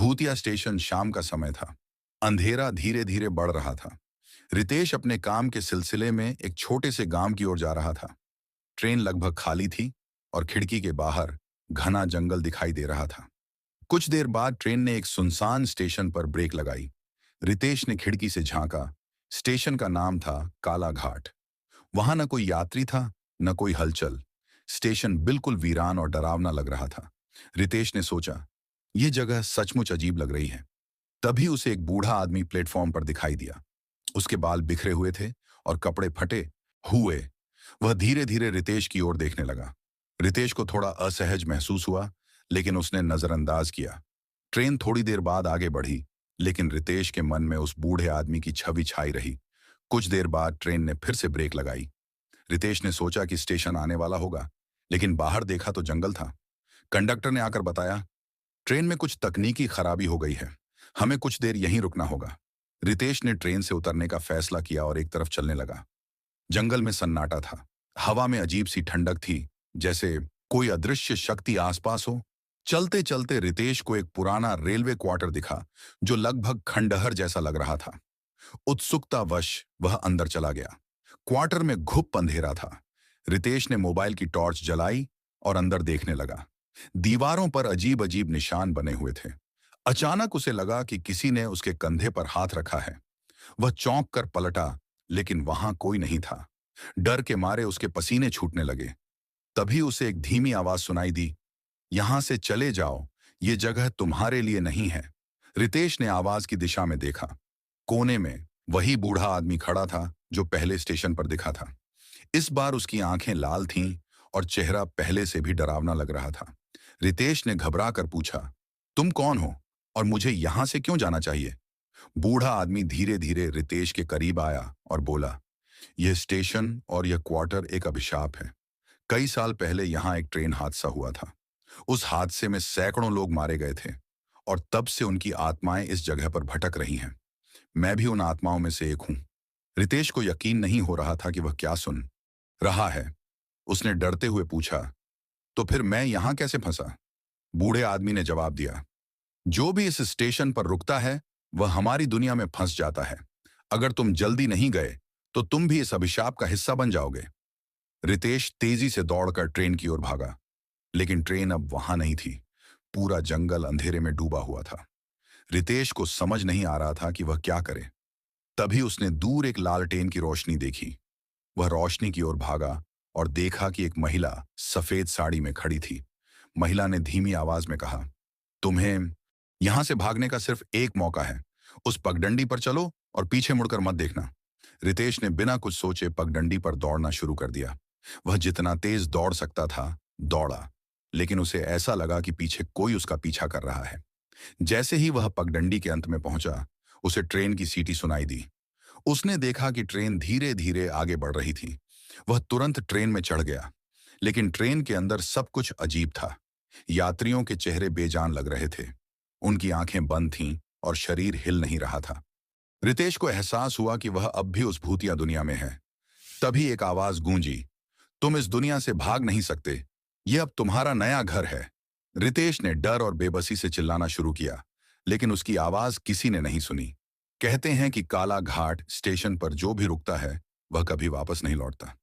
भूतिया स्टेशन, शाम का समय था। अंधेरा धीरे धीरे बढ़ रहा था। रितेश अपने काम के सिलसिले में एक छोटे से गांव की ओर जा रहा था। ट्रेन लगभग खाली थी और खिड़की के बाहर घना जंगल दिखाई दे रहा था। कुछ देर बाद ट्रेन ने एक सुनसान स्टेशन पर ब्रेक लगाई। रितेश ने खिड़की से झांका। स्टेशन का नाम था काला घाट। वहां न कोई यात्री था, न कोई हलचल। स्टेशन बिल्कुल वीरान और डरावना लग रहा था। रितेश ने सोचा, यह जगह सचमुच अजीब लग रही है। तभी उसे एक बूढ़ा आदमी प्लेटफॉर्म पर दिखाई दिया। उसके बाल बिखरे हुए थे और कपड़े फटे हुए। वह धीरे धीरे रितेश की ओर देखने लगा। रितेश को थोड़ा असहज महसूस हुआ, लेकिन उसने नजरअंदाज किया। ट्रेन थोड़ी देर बाद आगे बढ़ी, लेकिन रितेश के मन में उस बूढ़े आदमी की छवि छाई रही। कुछ देर बाद ट्रेन ने फिर से ब्रेक लगाई। रितेश ने सोचा कि स्टेशन आने वाला होगा, लेकिन बाहर देखा तो जंगल था। कंडक्टर ने आकर बताया, ट्रेन में कुछ तकनीकी खराबी हो गई है, हमें कुछ देर यहीं रुकना होगा। रितेश ने ट्रेन से उतरने का फैसला किया और एक तरफ चलने लगा। जंगल में सन्नाटा था। हवा में अजीब सी ठंडक थी, जैसे कोई अदृश्य शक्ति आसपास हो। चलते चलते रितेश को एक पुराना रेलवे क्वार्टर दिखा, जो लगभग खंडहर जैसा लग रहा था। उत्सुकतावश वह अंदर चला गया। क्वार्टर में घुप अंधेरा था। रितेश ने मोबाइल की टॉर्च जलाई और अंदर देखने लगा। दीवारों पर अजीब अजीब निशान बने हुए थे। अचानक उसे लगा कि किसी ने उसके कंधे पर हाथ रखा है। वह चौंक कर पलटा, लेकिन वहां कोई नहीं था। डर के मारे उसके पसीने छूटने लगे। तभी उसे एक धीमी आवाज सुनाई दी, यहां से चले जाओ, ये जगह तुम्हारे लिए नहीं है। रितेश ने आवाज की दिशा में देखा। कोने में वही बूढ़ा आदमी खड़ा था जो पहले स्टेशन पर दिखा था। इस बार उसकी आंखें लाल थीं और चेहरा पहले से भी डरावना लग रहा था। रितेश ने घबरा कर पूछा, तुम कौन हो और मुझे यहां से क्यों जाना चाहिए? बूढ़ा आदमी धीरे धीरे रितेश के करीब आया और बोला, यह स्टेशन और यह क्वार्टर एक अभिशाप है। कई साल पहले यहां एक ट्रेन हादसा हुआ था। उस हादसे में सैकड़ों लोग मारे गए थे और तब से उनकी आत्माएं इस जगह पर भटक रही हैं। मैं भी उन आत्माओं में से एक हूं। रितेश को यकीन नहीं हो रहा था कि वह क्या सुन रहा है। उसने डरते हुए पूछा, तो फिर मैं यहां कैसे फंसा? बूढ़े आदमी ने जवाब दिया, जो भी इस स्टेशन पर रुकता है वह हमारी दुनिया में फंस जाता है। अगर तुम जल्दी नहीं गए तो तुम भी इस अभिशाप का हिस्सा बन जाओगे। रितेश तेजी से दौड़कर ट्रेन की ओर भागा, लेकिन ट्रेन अब वहां नहीं थी। पूरा जंगल अंधेरे में डूबा हुआ था। रितेश को समझ नहीं आ रहा था कि वह क्या करे। तभी उसने दूर एक लालटेन की रोशनी देखी। वह रोशनी की ओर भागा और देखा कि एक महिला सफेद साड़ी में खड़ी थी। महिला ने धीमी आवाज में कहा, तुम्हें यहां से भागने का सिर्फ एक मौका है। उस पगडंडी पर चलो और पीछे मुड़कर मत देखना। रितेश ने बिना कुछ सोचे पगडंडी पर दौड़ना शुरू कर दिया। वह जितना तेज दौड़ सकता था दौड़ा, लेकिन उसे ऐसा लगा कि पीछे कोई उसका पीछा कर रहा है। जैसे ही वह पगडंडी के अंत में पहुंचा, उसे ट्रेन की सीटी सुनाई दी। उसने देखा कि ट्रेन धीरे धीरे आगे बढ़ रही थी। वह तुरंत ट्रेन में चढ़ गया, लेकिन ट्रेन के अंदर सब कुछ अजीब था। यात्रियों के चेहरे बेजान लग रहे थे। उनकी आंखें बंद थीं और शरीर हिल नहीं रहा था। रितेश को एहसास हुआ कि वह अब भी उस भूतिया दुनिया में है। तभी एक आवाज गूंजी, तुम इस दुनिया से भाग नहीं सकते, यह अब तुम्हारा नया घर है। रितेश ने डर और बेबसी से चिल्लाना शुरू किया, लेकिन उसकी आवाज किसी ने नहीं सुनी। कहते हैं कि काला घाट स्टेशन पर जो भी रुकता है वह कभी वापस नहीं लौटता।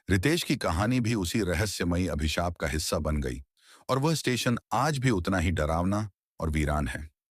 रितेश की कहानी भी उसी रहस्यमयी अभिशाप का हिस्सा बन गई और वह स्टेशन आज भी उतना ही डरावना और वीरान है।